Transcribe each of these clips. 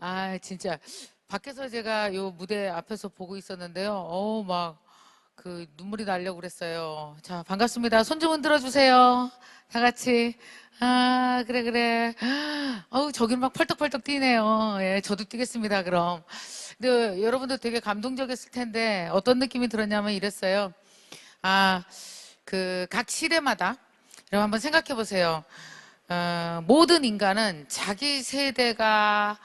자, 진짜 밖에서 제가 요 무대 앞에서 보고 있었는데요. 막 그 눈물이 나려고 그랬어요. 자, 반갑습니다. 손 좀 흔들어 주세요. 다 같이. 그래, 그래. 저긴 막 펄떡펄떡 뛰네요. 예, 저도 뛰겠습니다, 그럼. 근데 여러분도 되게 감동적이었을 텐데 어떤 느낌이 들었냐면 이랬어요. 아, 각 시대마다 여러분 한번 생각해 보세요. 모든 인간은 자기 세대가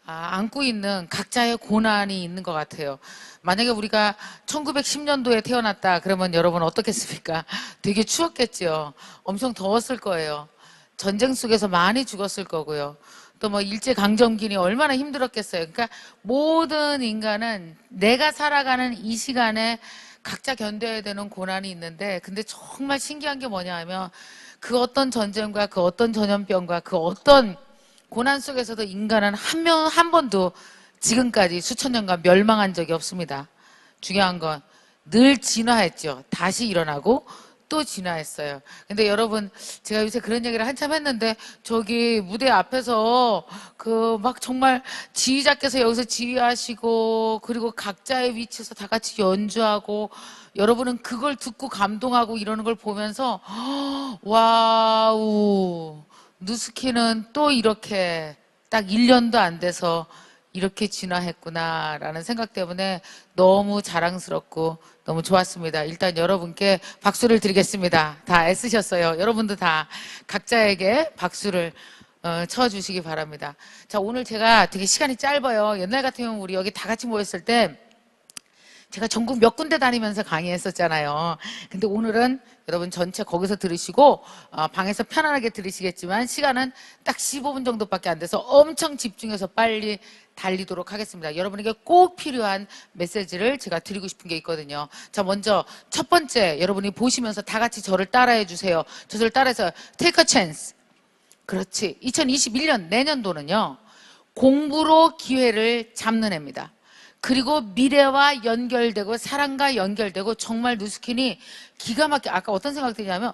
안고 있는 각자의 고난이 있는 것 같아요. 만약에 우리가 1910년도에 태어났다 그러면 여러분 어떻겠습니까? 되게 추웠겠죠. 엄청 더웠을 거예요. 전쟁 속에서 많이 죽었을 거고요. 또 뭐 일제강점기니 얼마나 힘들었겠어요. 그러니까 모든 인간은 내가 살아가는 이 시간에 각자 견뎌야 되는 고난이 있는데, 근데 정말 신기한 게 뭐냐 하면 그 어떤 전쟁과 그 어떤 전염병과 그 어떤 고난 속에서도 인간은 한 번도 지금까지 수천 년간 멸망한 적이 없습니다. 중요한 건 늘 진화했죠. 다시 일어나고 또 진화했어요. 근데 여러분, 제가 요새 그런 얘기를 한참 했는데, 저기 무대 앞에서 막 정말 지휘자께서 여기서 지휘하시고, 그리고 각자의 위치에서 다 같이 연주하고, 여러분은 그걸 듣고 감동하고 이러는 걸 보면서, 와우, 누스키는 또 이렇게 딱 1년도 안 돼서 이렇게 진화했구나라는 생각 때문에 너무 자랑스럽고 너무 좋았습니다. 일단 여러분께 박수를 드리겠습니다. 다 애쓰셨어요. 여러분도 다 각자에게 박수를 쳐주시기 바랍니다. 자, 오늘 제가 되게 시간이 짧아요. 옛날 같으면 우리 여기 다 같이 모였을 때 제가 전국 몇 군데 다니면서 강의했었잖아요. 근데 오늘은 여러분 전체 거기서 들으시고 방에서 편안하게 들으시겠지만 시간은 딱 15분 정도밖에 안 돼서 엄청 집중해서 빨리 달리도록 하겠습니다. 여러분에게 꼭 필요한 메시지를 제가 드리고 싶은 게 있거든요. 자, 먼저 첫 번째, 여러분이 보시면서 다 같이 저를 따라해 주세요. 저를 따라해서 take a chance. 그렇지. 2021년 내년도는요. 공부로 기회를 잡는 해입니다. 그리고 미래와 연결되고 사랑과 연결되고 정말 누스킨이 기가 막히게, 아까 어떤 생각이 드냐면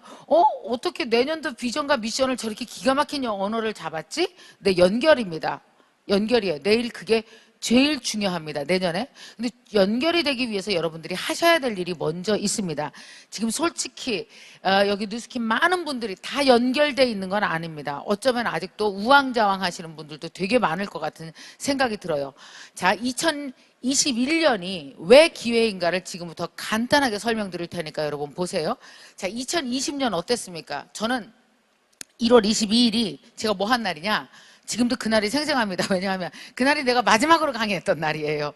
어떻게 내년도 비전과 미션을 저렇게 기가 막힌 언어를 잡았지? 네, 연결입니다. 연결이에요. 내일 그게 제일 중요합니다. 내년에. 근데 연결이 되기 위해서 여러분들이 하셔야 될 일이 먼저 있습니다. 지금 솔직히 여기 뉴스킨 많은 분들이 다 연결돼 있는 건 아닙니다. 어쩌면 아직도 우왕좌왕 하시는 분들도 되게 많을 것 같은 생각이 들어요. 자, 2021년이 왜 기회인가를 지금부터 간단하게 설명드릴 테니까 여러분 보세요. 자, 2020년 어땠습니까? 저는 1월 22일이 제가 뭐 한 날이냐? 지금도 그날이 생생합니다. 왜냐하면 그날이 내가 마지막으로 강의했던 날이에요.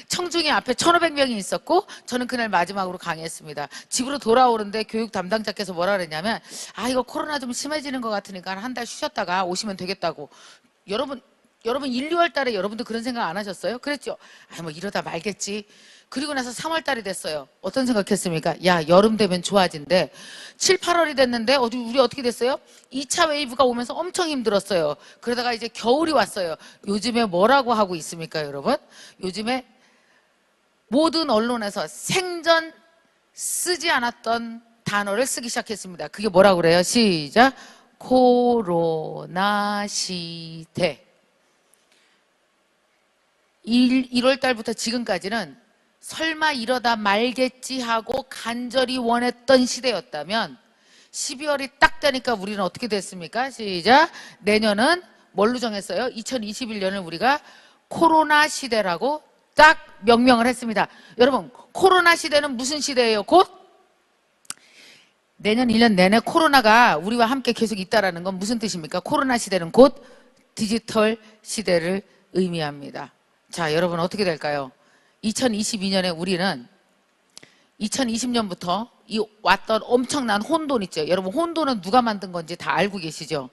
청중이 앞에 1,500명이 있었고 저는 그날 마지막으로 강의했습니다. 집으로 돌아오는데 교육 담당자께서 뭐라 그랬냐면 이거 코로나 좀 심해지는 것 같으니까 한 달 쉬셨다가 오시면 되겠다고. 여러분 1, 2월 달에 여러분도 그런 생각 안 하셨어요? 그랬죠? 뭐 이러다 말겠지. 그리고 나서 3월 달이 됐어요. 어떤 생각했습니까? 야, 여름 되면 좋아진대. 7, 8월이 됐는데 우리 어떻게 됐어요? 2차 웨이브가 오면서 엄청 힘들었어요. 그러다가 이제 겨울이 왔어요. 요즘에 뭐라고 하고 있습니까, 여러분? 요즘에 모든 언론에서 생전 쓰지 않았던 단어를 쓰기 시작했습니다. 그게 뭐라고 그래요? 시작. 코로나 시대. 1월 달부터 지금까지는 설마 이러다 말겠지 하고 간절히 원했던 시대였다면 12월이 딱 되니까 우리는 어떻게 됐습니까? 시작. 내년은 뭘로 정했어요? 2021년을 우리가 코로나 시대라고 딱 명명을 했습니다. 여러분, 코로나 시대는 무슨 시대예요? 곧 내년 1년 내내 코로나가 우리와 함께 계속 있다라는 건 무슨 뜻입니까? 코로나 시대는 곧 디지털 시대를 의미합니다. 자, 여러분 어떻게 될까요? 2022년에 우리는 2020년부터 이 왔던 엄청난 혼돈 있죠. 여러분 혼돈은 누가 만든 건지 다 알고 계시죠?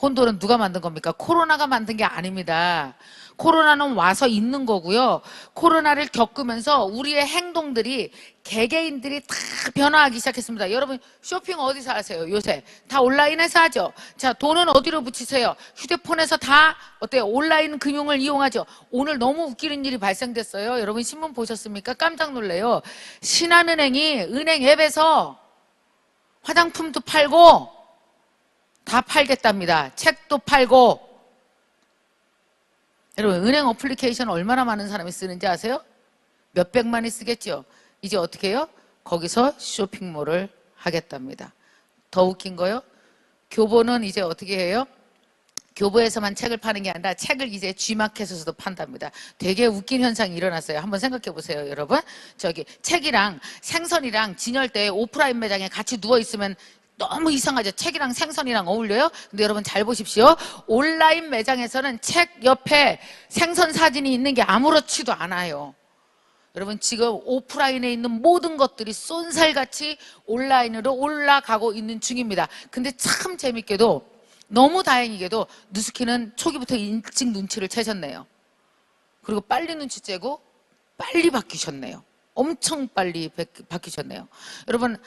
혼돈은 누가 만든 겁니까? 코로나가 만든 게 아닙니다. 코로나는 와서 있는 거고요. 코로나를 겪으면서 우리의 행동들이 개개인들이 다 변화하기 시작했습니다. 여러분 쇼핑 어디서 하세요? 요새 다 온라인에서 하죠. 자, 돈은 어디로 붙이세요? 휴대폰에서 다 어때요? 온라인 금융을 이용하죠. 오늘 너무 웃기는 일이 발생됐어요. 여러분 신문 보셨습니까? 깜짝 놀래요. 신한은행이 은행 앱에서 화장품도 팔고 다 팔겠답니다. 책도 팔고. 여러분, 은행 어플리케이션 얼마나 많은 사람이 쓰는지 아세요? 몇백만이 쓰겠죠. 이제 어떻게 해요? 거기서 쇼핑몰을 하겠답니다. 더 웃긴 거요? 교보는 이제 어떻게 해요? 교보에서만 책을 파는 게 아니라 책을 이제 G마켓에서도 판답니다. 되게 웃긴 현상이 일어났어요. 한번 생각해 보세요, 여러분. 저기 책이랑 생선이랑 진열대에 오프라인 매장에 같이 누워 있으면 너무 이상하죠. 책이랑 생선이랑 어울려요? 근데 여러분 잘 보십시오. 온라인 매장에서는 책 옆에 생선 사진이 있는 게 아무렇지도 않아요. 여러분 지금 오프라인에 있는 모든 것들이 쏜살같이 온라인으로 올라가고 있는 중입니다. 근데 참 재밌게도 너무 다행이게도 누스키는 초기부터 일찍 눈치를 채셨네요. 그리고 빨리 눈치채고 빨리 바뀌셨네요. 엄청 빨리 바뀌셨네요. 여러분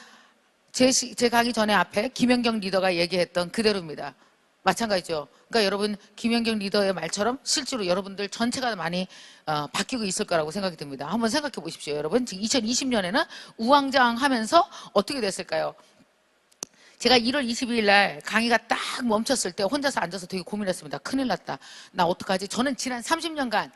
제 강의 전에 앞에 김연경 리더가 얘기했던 그대로입니다. 마찬가지죠. 그러니까 여러분 김연경 리더의 말처럼 실제로 여러분들 전체가 많이 바뀌고 있을 거라고 생각이 듭니다. 한번 생각해 보십시오. 여러분 지금 2020년에는 우왕좌왕하면서 어떻게 됐을까요? 제가 1월 22일 날 강의가 딱 멈췄을 때 혼자서 앉아서 되게 고민했습니다. 큰일 났다. 나 어떡하지? 저는 지난 30년간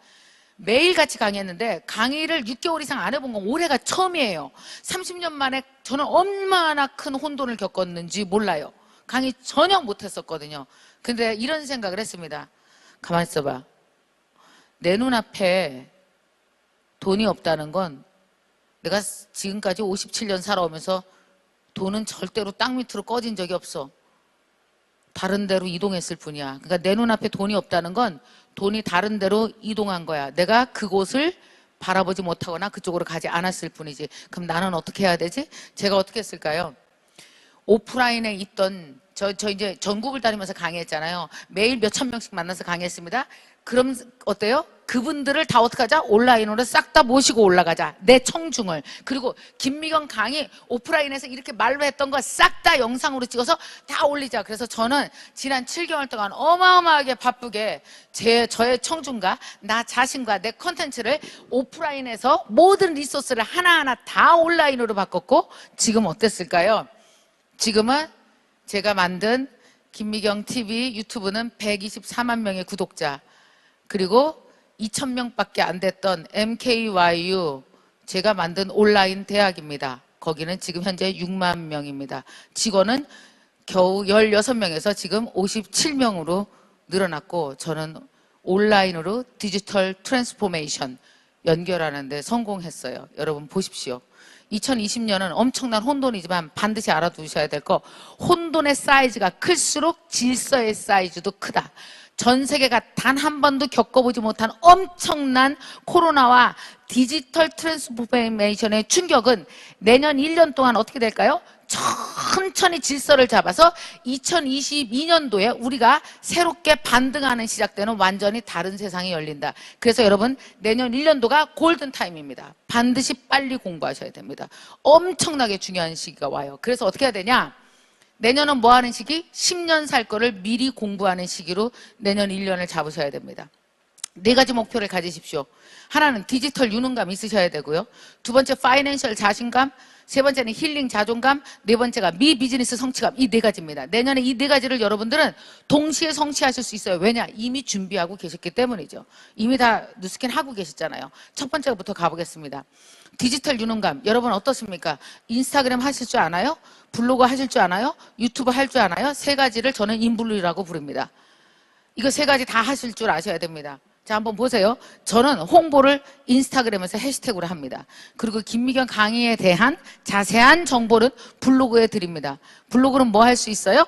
매일같이 강의했는데 강의를 6개월 이상 안 해본 건 올해가 처음이에요. 30년 만에 저는 얼마나 큰 혼돈을 겪었는지 몰라요. 강의 전혀 못했었거든요. 근데 이런 생각을 했습니다. 가만히 있어봐. 내 눈앞에 돈이 없다는 건 내가 지금까지 57년 살아오면서 돈은 절대로 땅 밑으로 꺼진 적이 없어. 다른 데로 이동했을 뿐이야. 그러니까 내 눈앞에 돈이 없다는 건 돈이 다른 데로 이동한 거야. 내가 그곳을 바라보지 못하거나 그쪽으로 가지 않았을 뿐이지. 그럼 나는 어떻게 해야 되지? 제가 어떻게 했을까요? 오프라인에 있던 저 이제 전국을 다니면서 강의했잖아요. 매일 몇천 명씩 만나서 강의했습니다. 그럼 어때요? 그분들을 다 어떻게 하자? 온라인으로 싹 다 모시고 올라가자. 내 청중을. 그리고 김미경 강의 오프라인에서 이렇게 말로 했던 거 싹 다 영상으로 찍어서 다 올리자. 그래서 저는 지난 7개월 동안 어마어마하게 바쁘게 저의 청중과 나 자신과 내 컨텐츠를 오프라인에서 모든 리소스를 하나하나 다 온라인으로 바꿨고 지금 어땠을까요? 지금은 제가 만든 김미경 TV 유튜브는 124만 명의 구독자, 그리고 2,000명밖에 안 됐던 MKYU 제가 만든 온라인 대학입니다. 거기는 지금 현재 6만 명입니다. 직원은 겨우 16명에서 지금 57명으로 늘어났고 저는 온라인으로 디지털 트랜스포메이션 연결하는 데 성공했어요. 여러분 보십시오. 2020년은 엄청난 혼돈이지만 반드시 알아두셔야 될 거, 혼돈의 사이즈가 클수록 질서의 사이즈도 크다. 전 세계가 단 한 번도 겪어보지 못한 엄청난 코로나와 디지털 트랜스포메이션의 충격은 내년 1년 동안 어떻게 될까요? 천천히 질서를 잡아서 2022년도에 우리가 새롭게 반등하는 시작되는 완전히 다른 세상이 열린다. 그래서 여러분 내년 1년도가 골든타임입니다. 반드시 빨리 공부하셔야 됩니다. 엄청나게 중요한 시기가 와요. 그래서 어떻게 해야 되냐? 내년은 뭐 하는 시기? 10년 살 거를 미리 공부하는 시기로 내년 1년을 잡으셔야 됩니다. 4가지 목표를 가지십시오. 하나는 디지털 유능감 있으셔야 되고요. 두 번째 파이낸셜 자신감, 세 번째는 힐링 자존감, 네 번째가 미 비즈니스 성취감. 이 4가지입니다. 내년에 이 4가지를 여러분들은 동시에 성취하실 수 있어요. 왜냐? 이미 준비하고 계셨기 때문이죠. 이미 다 누스킨 하고 계셨잖아요. 첫 번째부터 가보겠습니다. 디지털 유능감. 여러분 어떻습니까? 인스타그램 하실 줄 아나요? 블로그 하실 줄 아나요? 유튜브 할 줄 아나요? 3가지를 저는 인블루라고 부릅니다. 이거 3가지 다 하실 줄 아셔야 됩니다. 자, 한번 보세요. 저는 홍보를 인스타그램에서 해시태그로 합니다. 그리고 김미경 강의에 대한 자세한 정보는 블로그에 드립니다. 블로그는 뭐 할 수 있어요?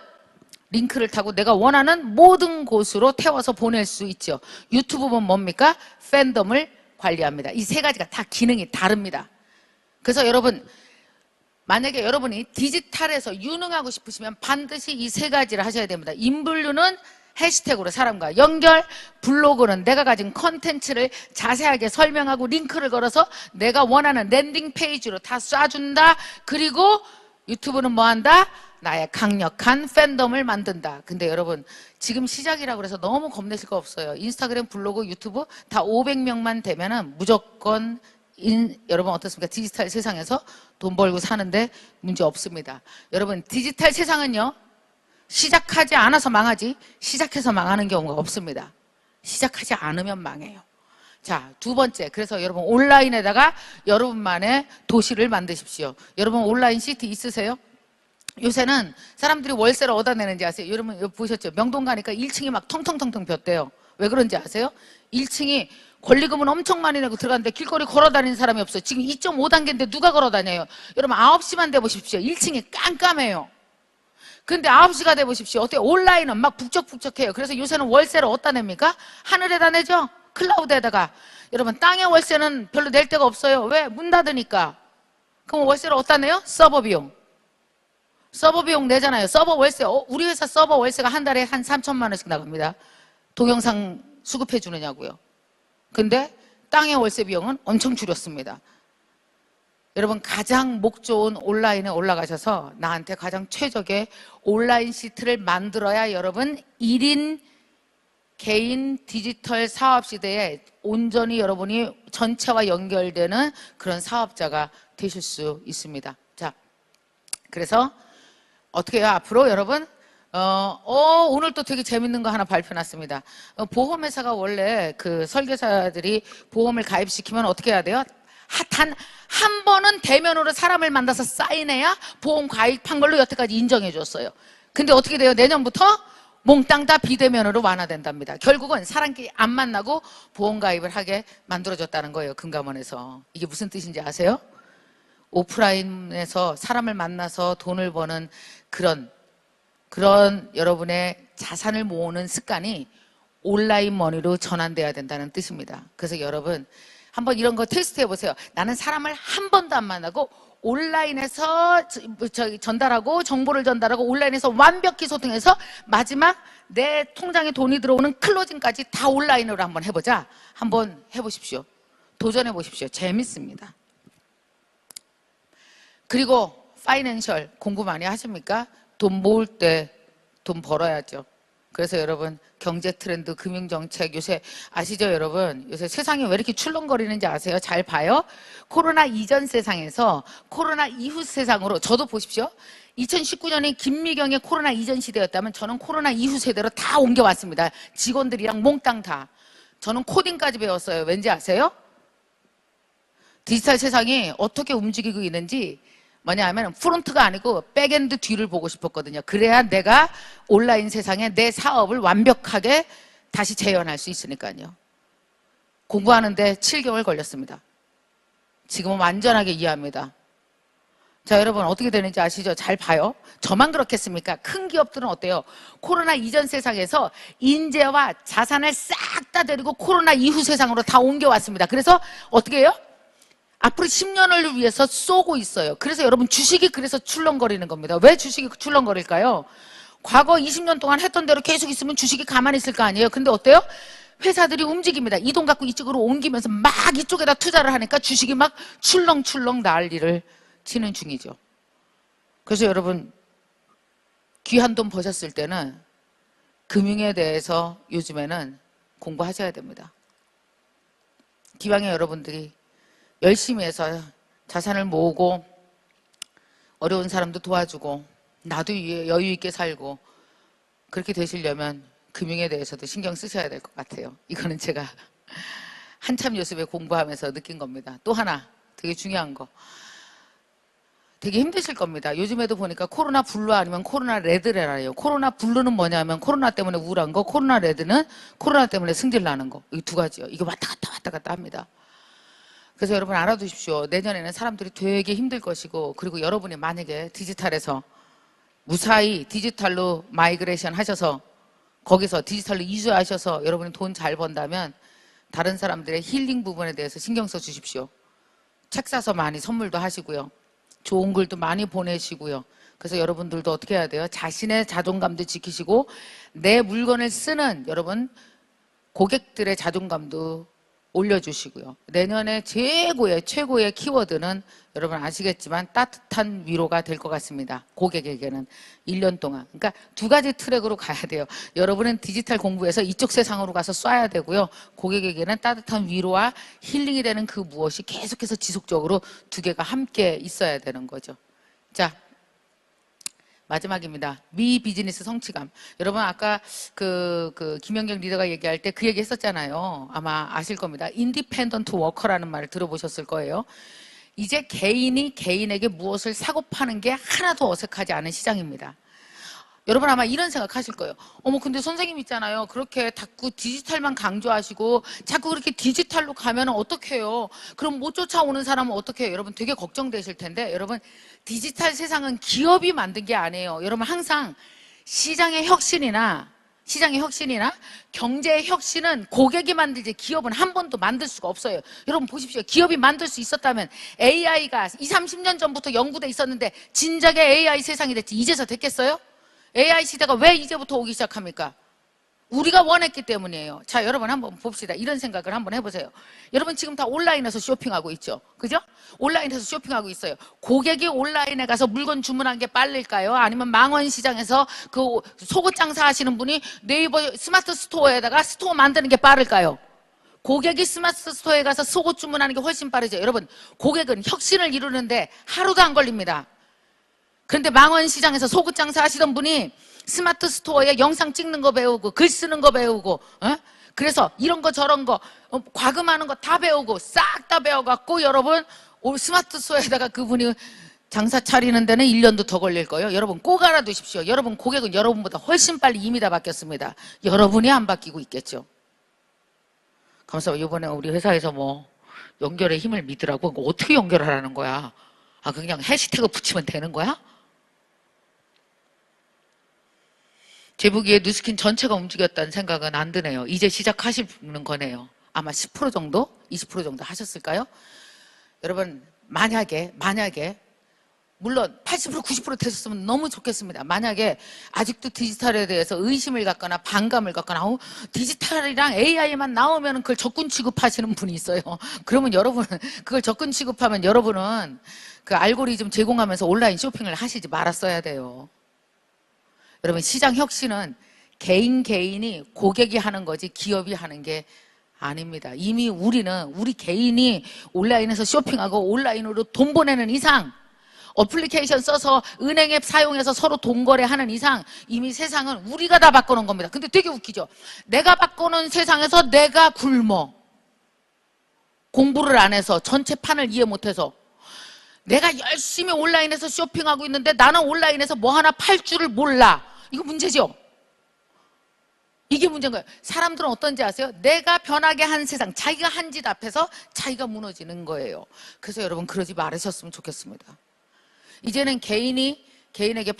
링크를 타고 내가 원하는 모든 곳으로 태워서 보낼 수 있죠. 유튜브는 뭡니까? 팬덤을 관리합니다. 이 3가지가 다 기능이 다릅니다. 그래서 여러분 만약에 여러분이 디지털에서 유능하고 싶으시면 반드시 이 3가지를 하셔야 됩니다. 인블루는 해시태그로 사람과 연결, 블로그는 내가 가진 컨텐츠를 자세하게 설명하고 링크를 걸어서 내가 원하는 랜딩 페이지로 다 쏴준다. 그리고 유튜브는 뭐 한다? 나의 강력한 팬덤을 만든다. 근데 여러분 지금 시작이라고 해서 너무 겁내실 거 없어요. 인스타그램, 블로그, 유튜브 다 500명만 되면은 무조건 여러분 어떻습니까? 디지털 세상에서 돈 벌고 사는데 문제 없습니다. 여러분 디지털 세상은요 시작하지 않아서 망하지 시작해서 망하는 경우가 없습니다. 시작하지 않으면 망해요. 자, 두 번째. 그래서 여러분 온라인에다가 여러분만의 도시를 만드십시오. 여러분 온라인 시트 있으세요? 요새는 사람들이 월세를 어디다 내는지 아세요? 여러분 보셨죠? 명동 가니까 1층이 막 텅텅텅텅 폈대요. 왜 그런지 아세요? 1층이 권리금은 엄청 많이 내고 들어갔는데 길거리 걸어 다니는 사람이 없어요. 지금 2.5단계인데 누가 걸어 다녀요? 여러분 9시만 돼 보십시오. 1층이 깜깜해요. 근데 9시가 돼 보십시오. 어때요? 온라인은 막 북적북적해요. 그래서 요새는 월세를 어디다 냅니까? 하늘에다 내죠? 클라우드에다가. 여러분 땅의 월세는 별로 낼 데가 없어요. 왜? 문 닫으니까. 그럼 월세를 어디다 내요? 서버 비용. 서버 비용 내잖아요. 서버 월세. 우리 회사 서버 월세가 한 달에 한 3천만 원씩 나갑니다. 동영상 수급해 주느냐고요. 근데 땅의 월세 비용은 엄청 줄였습니다. 여러분 가장 목 좋은 온라인에 올라가셔서 나한테 가장 최적의 온라인 시트를 만들어야 여러분 1인 개인 디지털 사업 시대에 온전히 여러분이 전체와 연결되는 그런 사업자가 되실 수 있습니다. 자, 그래서 어떻게 해요? 앞으로 여러분 오늘 또 되게 재밌는 거 하나 발표났습니다. 보험회사가 원래 그 설계사들이 보험을 가입시키면 어떻게 해야 돼요? 단 한 번은 대면으로 사람을 만나서 사인해야 보험 가입한 걸로 여태까지 인정해 줬어요. 근데 어떻게 돼요? 내년부터 몽땅 다 비대면으로 완화된답니다. 결국은 사람끼리 안 만나고 보험 가입을 하게 만들어졌다는 거예요. 금감원에서. 이게 무슨 뜻인지 아세요? 오프라인에서 사람을 만나서 돈을 버는 그런 여러분의 자산을 모으는 습관이 온라인 머니로 전환돼야 된다는 뜻입니다. 그래서 여러분 한번 이런 거 테스트 해보세요. 나는 사람을 한 번도 안 만나고 온라인에서 전달하고 정보를 전달하고 온라인에서 완벽히 소통해서 마지막 내 통장에 돈이 들어오는 클로징까지 다 온라인으로 한번 해보자. 한번 해보십시오. 도전해 보십시오. 재밌습니다. 그리고 파이낸셜 공부 많이 하십니까? 돈 모을 때 돈 벌어야죠. 그래서 여러분 경제 트렌드, 금융정책 요새 아시죠 여러분? 요새 세상이 왜 이렇게 출렁거리는지 아세요? 잘 봐요. 코로나 이전 세상에서 코로나 이후 세상으로 저도 보십시오. 2019년이 김미경의 코로나 이전 시대였다면 저는 코로나 이후 세대로 다 옮겨왔습니다. 직원들이랑 몽땅 다. 저는 코딩까지 배웠어요. 왠지 아세요? 디지털 세상이 어떻게 움직이고 있는지 뭐냐 하면 프론트가 아니고 백엔드 뒤를 보고 싶었거든요. 그래야 내가 온라인 세상에 내 사업을 완벽하게 다시 재현할 수 있으니까요. 공부하는데 7개월 걸렸습니다. 지금은 완전하게 이해합니다. 자, 여러분 어떻게 되는지 아시죠? 잘 봐요. 저만 그렇겠습니까? 큰 기업들은 어때요? 코로나 이전 세상에서 인재와 자산을 싹 다 데리고 코로나 이후 세상으로 다 옮겨왔습니다. 그래서 어떻게 해요? 앞으로 10년을 위해서 쏘고 있어요. 그래서 여러분 주식이 그래서 출렁거리는 겁니다. 왜 주식이 출렁거릴까요? 과거 20년 동안 했던 대로 계속 있으면 주식이 가만히 있을 거 아니에요. 근데 어때요? 회사들이 움직입니다. 이 돈 갖고 이쪽으로 옮기면서 막 이쪽에다 투자를 하니까 주식이 막 출렁출렁 난리를 치는 중이죠. 그래서 여러분 귀한 돈 버셨을 때는 금융에 대해서 요즘에는 공부하셔야 됩니다. 기왕에 여러분들이 열심히 해서 자산을 모으고 어려운 사람도 도와주고 나도 여유 있게 살고 그렇게 되시려면 금융에 대해서도 신경 쓰셔야 될 것 같아요. 이거는 제가 한참 요즘에 공부하면서 느낀 겁니다. 또 하나 되게 중요한 거 되게 힘드실 겁니다. 요즘에도 보니까 코로나 블루 아니면 코로나 레드래라요. 코로나 블루는 뭐냐면 코로나 때문에 우울한 거, 코로나 레드는 코로나 때문에 승질 나는 거. 이 두 가지요. 이게 왔다 갔다 합니다. 그래서 여러분 알아두십시오. 내년에는 사람들이 되게 힘들 것이고 그리고 여러분이 만약에 디지털에서 무사히 디지털로 마이그레이션 하셔서 거기서 디지털로 이주하셔서 여러분이 돈 잘 번다면 다른 사람들의 힐링 부분에 대해서 신경 써 주십시오. 책 사서 많이 선물도 하시고요. 좋은 글도 많이 보내시고요. 그래서 여러분들도 어떻게 해야 돼요? 자신의 자존감도 지키시고 내 물건을 쓰는 여러분 고객들의 자존감도 올려주시고요. 내년에 최고의 키워드는 여러분 아시겠지만 따뜻한 위로가 될 것 같습니다. 고객에게는 1년 동안. 그러니까 두 가지 트랙으로 가야 돼요. 여러분은 디지털 공부에서 이쪽 세상으로 가서 쏴야 되고요. 고객에게는 따뜻한 위로와 힐링이 되는 그 무엇이 계속해서 지속적으로 두 개가 함께 있어야 되는 거죠. 자, 마지막입니다. 미비즈니스 성취감. 여러분 아까 김연경 리더가 얘기할 때 그 얘기 했었잖아요. 아마 아실 겁니다. 인디펜던트 워커라는 말을 들어보셨을 거예요. 이제 개인이 개인에게 무엇을 사고 파는 게 하나도 어색하지 않은 시장입니다. 여러분 아마 이런 생각하실 거예요. 어머 근데 선생님 있잖아요. 그렇게 자꾸 디지털만 강조하시고 자꾸 그렇게 디지털로 가면 어떡해요? 그럼 못 쫓아오는 사람은 어떡해요? 여러분 되게 걱정되실 텐데 여러분 디지털 세상은 기업이 만든 게 아니에요. 여러분 항상 시장의 혁신이나 경제의 혁신은 고객이 만들지 기업은 한 번도 만들 수가 없어요. 여러분 보십시오. 기업이 만들 수 있었다면 AI가 20, 30년 전부터 연구돼 있었는데 진작에 AI 세상이 됐지 이제서 됐겠어요? AI 시대가 왜 이제부터 오기 시작합니까? 우리가 원했기 때문이에요. 자, 여러분 한번 봅시다. 이런 생각을 한번 해보세요. 여러분 지금 다 온라인에서 쇼핑하고 있죠? 그죠? 온라인에서 쇼핑하고 있어요. 고객이 온라인에 가서 물건 주문한 게 빠를까요? 아니면 망원시장에서 그 속옷 장사하시는 분이 네이버 스마트 스토어에다가 스토어 만드는 게 빠를까요? 고객이 스마트 스토어에 가서 속옷 주문하는 게 훨씬 빠르죠. 여러분, 고객은 혁신을 이루는데 하루도 안 걸립니다. 그런데 망원시장에서 속옷 장사 하시던 분이 스마트 스토어에 영상 찍는 거 배우고 글 쓰는 거 배우고 그래서 이런 거 저런 거 과금하는 거 다 배우고 싹 다 배워갖고 여러분 스마트 스토어에다가 그분이 장사 차리는 데는 1년도 더 걸릴 거예요. 여러분 꼭 알아두십시오. 여러분 고객은 여러분보다 훨씬 빨리 이미 다 바뀌었습니다. 여러분이 안 바뀌고 있겠죠. 감사합니다. 이번에 우리 회사에서 뭐 연결의 힘을 믿으라고 어떻게 연결하라는 거야? 아 그냥 해시태그 붙이면 되는 거야? 제 보기에 누스킨 전체가 움직였다는 생각은 안 드네요. 이제 시작하시는 거네요. 아마 10% 정도? 20% 정도 하셨을까요? 여러분 만약에 물론 80% 90% 되셨으면 너무 좋겠습니다. 만약에 아직도 디지털에 대해서 의심을 갖거나 반감을 갖거나 디지털이랑 AI만 나오면 그걸 적군 취급하시는 분이 있어요. 그러면 여러분은 그걸 적군 취급하면 여러분은 그 알고리즘 제공하면서 온라인 쇼핑을 하시지 말았어야 돼요. 여러분 시장 혁신은 개인이 고객이 하는 거지 기업이 하는 게 아닙니다. 이미 우리 개인이 온라인에서 쇼핑하고 온라인으로 돈 보내는 이상 어플리케이션 써서 은행 앱 사용해서 서로 돈 거래하는 이상 이미 세상은 우리가 다 바꿔놓은 겁니다. 근데 되게 웃기죠. 내가 바꿔놓은 세상에서 내가 굶어. 공부를 안 해서 전체 판을 이해 못해서 내가 열심히 온라인에서 쇼핑하고 있는데 나는 온라인에서 뭐 하나 팔 줄을 몰라. 이거 문제죠. 이게 문제인 거예요. 사람들은 어떤지 아세요? 내가 변하게 한 세상, 자기가 한 짓 앞에서 자기가 무너지는 거예요. 그래서 여러분 그러지 말으셨으면 좋겠습니다. 이제는 개인에게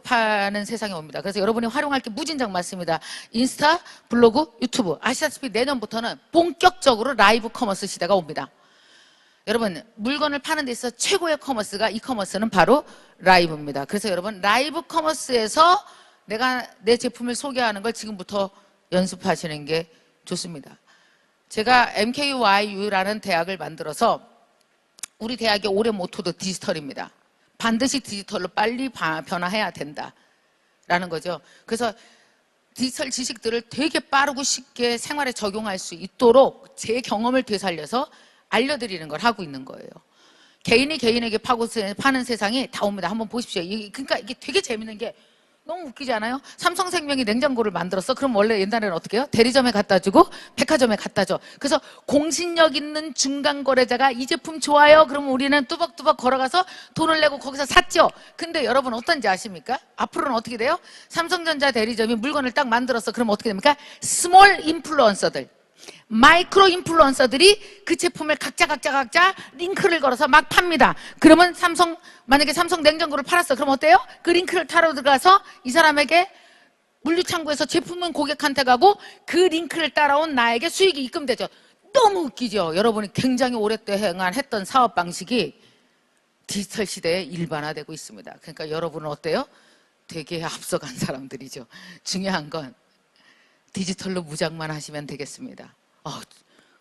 파는 세상이 옵니다. 그래서 여러분이 활용할 게 무진장 많습니다. 인스타, 블로그, 유튜브. 아시다시피 내년부터는 본격적으로 라이브 커머스 시대가 옵니다. 여러분 물건을 파는 데 있어서 최고의 커머스가 이커머스는 바로 라이브입니다. 그래서 여러분 라이브 커머스에서 내가 내 제품을 소개하는 걸 지금부터 연습하시는 게 좋습니다. 제가 MKYU라는 대학을 만들어서 우리 대학의 올해 모토도 디지털입니다. 반드시 디지털로 빨리 변화해야 된다라는 거죠. 그래서 디지털 지식들을 되게 빠르고 쉽게 생활에 적용할 수 있도록 제 경험을 되살려서 알려드리는 걸 하고 있는 거예요. 개인이 개인에게 파는 세상이 다 옵니다. 한번 보십시오. 그러니까 이게 되게 재밌는 게 너무 웃기지 않아요? 삼성생명이 냉장고를 만들었어. 그럼 원래 옛날에는 어떻게 해요? 대리점에 갖다 주고 백화점에 갖다 줘. 그래서 공신력 있는 중간 거래자가 이 제품 좋아요. 그러면 우리는 뚜벅뚜벅 걸어가서 돈을 내고 거기서 샀죠. 근데 여러분 어떤지 아십니까? 앞으로는 어떻게 돼요? 삼성전자 대리점이 물건을 딱 만들었어. 그럼 어떻게 됩니까? 스몰 인플루언서들, 마이크로 인플루언서들이 그 제품을 각자 링크를 걸어서 막 팝니다. 그러면 만약에 삼성 냉장고를 팔았어. 그럼 어때요? 그 링크를 타러 들어가서 이 사람에게 물류창고에서 제품은 고객한테 가고 그 링크를 따라온 나에게 수익이 입금되죠. 너무 웃기죠? 여러분이 굉장히 오랫동안 했던 사업 방식이 디지털 시대에 일반화되고 있습니다. 그러니까 여러분은 어때요? 되게 앞서간 사람들이죠. 중요한 건 디지털로 무장만 하시면 되겠습니다.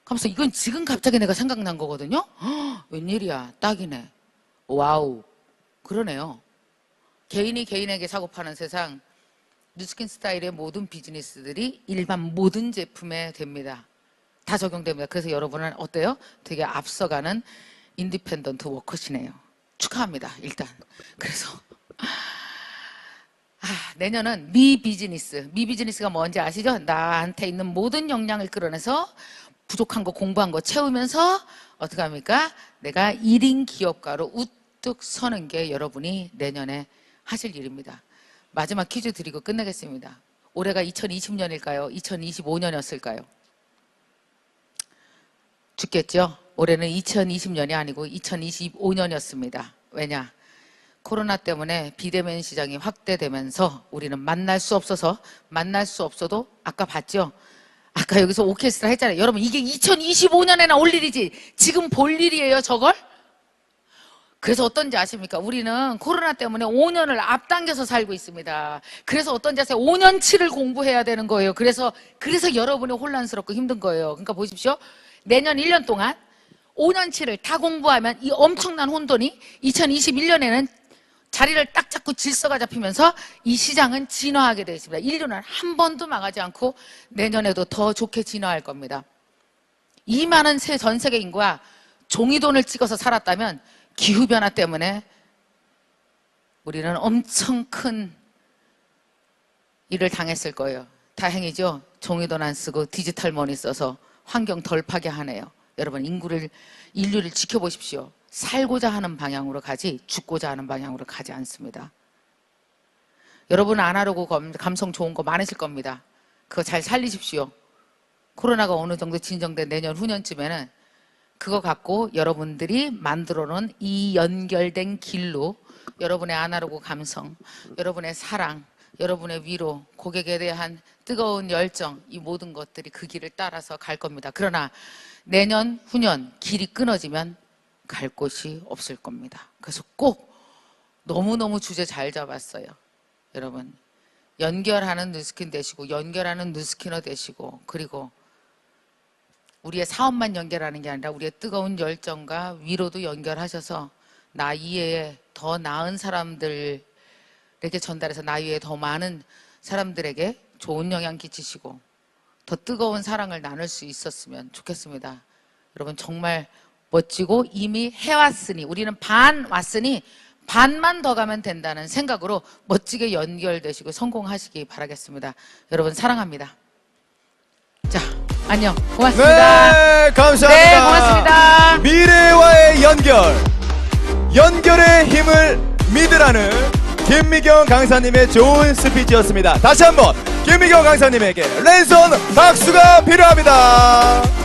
하면서 이건 지금 갑자기 내가 생각난 거거든요. 웬일이야, 딱이네. 와우, 그러네요. 개인이 개인에게 사고 파는 세상, 누스킨 스타일의 모든 비즈니스들이 일반 모든 제품에 됩니다. 다 적용됩니다. 그래서 여러분은 어때요? 되게 앞서가는 인디펜던트 워커시네요. 축하합니다. 일단 그래서 내년은 미비즈니스. 미비즈니스가 뭔지 아시죠? 나한테 있는 모든 역량을 끌어내서 부족한 거 공부한 거 채우면서 어떻게 합니까? 내가 1인 기업가로 우뚝 서는 게 여러분이 내년에 하실 일입니다. 마지막 퀴즈 드리고 끝내겠습니다. 올해가 2020년일까요? 2025년이었을까요? 죽겠죠? 올해는 2020년이 아니고 2025년이었습니다. 왜냐? 코로나 때문에 비대면 시장이 확대되면서 우리는 만날 수 없어서 만날 수 없어도 아까 봤죠? 아까 여기서 오케스트라 했잖아요. 여러분 이게 2025년에나 올 일이지 지금 볼 일이에요 저걸? 그래서 어떤지 아십니까? 우리는 코로나 때문에 5년을 앞당겨서 살고 있습니다. 그래서 어떤지 아세요? 5년치를 공부해야 되는 거예요. 그래서 여러분이 혼란스럽고 힘든 거예요. 그러니까 보십시오. 내년 1년 동안 5년치를 다 공부하면 이 엄청난 혼돈이 2021년에는 자리를 딱 잡고 질서가 잡히면서 이 시장은 진화하게 되어 있습니다. 인류는 한 번도 망하지 않고 내년에도 더 좋게 진화할 겁니다. 이 많은 전 세계 인구가 종이돈을 찍어서 살았다면 기후변화 때문에 우리는 엄청 큰 일을 당했을 거예요. 다행이죠. 종이돈 안 쓰고 디지털 머니 써서 환경 덜 파괴하네요. 여러분 인류를 지켜보십시오. 살고자 하는 방향으로 가지 죽고자 하는 방향으로 가지 않습니다. 여러분 아날로그 감성 좋은 거 많으실 겁니다. 그거 잘 살리십시오. 코로나가 어느 정도 진정된 내년 후년쯤에는 그거 갖고 여러분들이 만들어 놓은 이 연결된 길로 여러분의 아날로그 감성, 여러분의 사랑, 여러분의 위로, 고객에 대한 뜨거운 열정, 이 모든 것들이 그 길을 따라서 갈 겁니다. 그러나 내년 후년 길이 끊어지면 갈 곳이 없을 겁니다. 그래서 꼭 너무너무 주제 잘 잡았어요. 여러분 연결하는 누스킨 되시고 연결하는 누스키너 되시고 그리고 우리의 사업만 연결하는 게 아니라 우리의 뜨거운 열정과 위로도 연결하셔서 나 이외에 더 나은 사람들에게 전달해서 나 이외에 더 많은 사람들에게 좋은 영향 끼치시고 더 뜨거운 사랑을 나눌 수 있었으면 좋겠습니다. 여러분 정말 멋지고 이미 해왔으니 우리는 반 왔으니 반만 더 가면 된다는 생각으로 멋지게 연결되시고 성공하시기 바라겠습니다. 여러분 사랑합니다. 자, 안녕. 고맙습니다. 네, 감사합니다. 네, 고맙습니다. 미래와의 연결의 힘을 믿으라는 김미경 강사님의 좋은 스피치였습니다. 다시 한번 김미경 강사님에게 랜선 박수가 필요합니다.